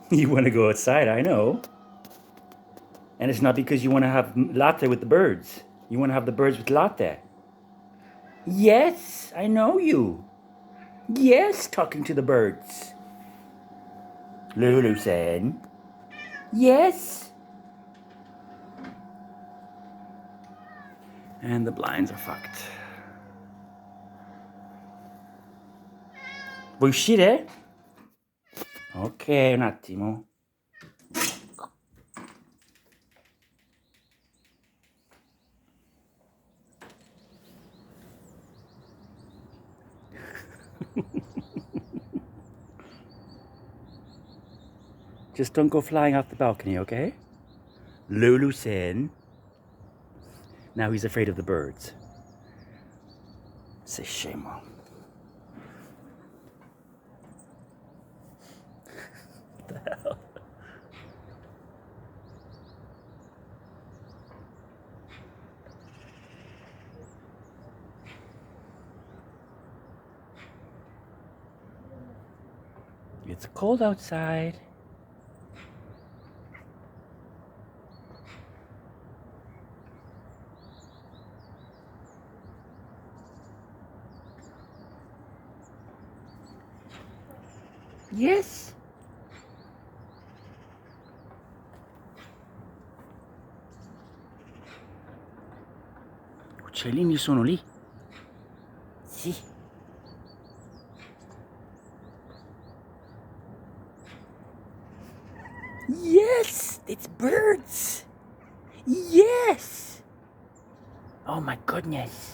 You want to go outside, I know. And it's not because you want to have latte with the birds. You want to have the birds with latte. Yes, I know you. Yes, talking to the birds. Lulu said. Yes. And the blinds are fucked. Vuoi uscire? Ok, un attimo. Just don't go flying off the balcony, okay? Lulu said. Now he's afraid of the birds. C'est chez moi. What the hell? It's cold outside. Yes. Uccellini sono lì. Sì. Yes, it's birds. Yes. Oh my goodness.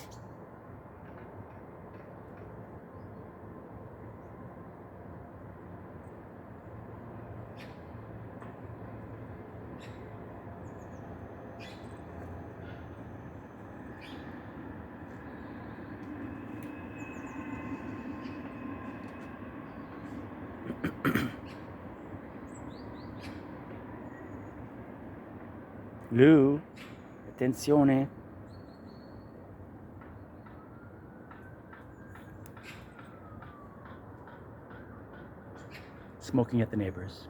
Lou, attenzione. Smoking at the neighbors.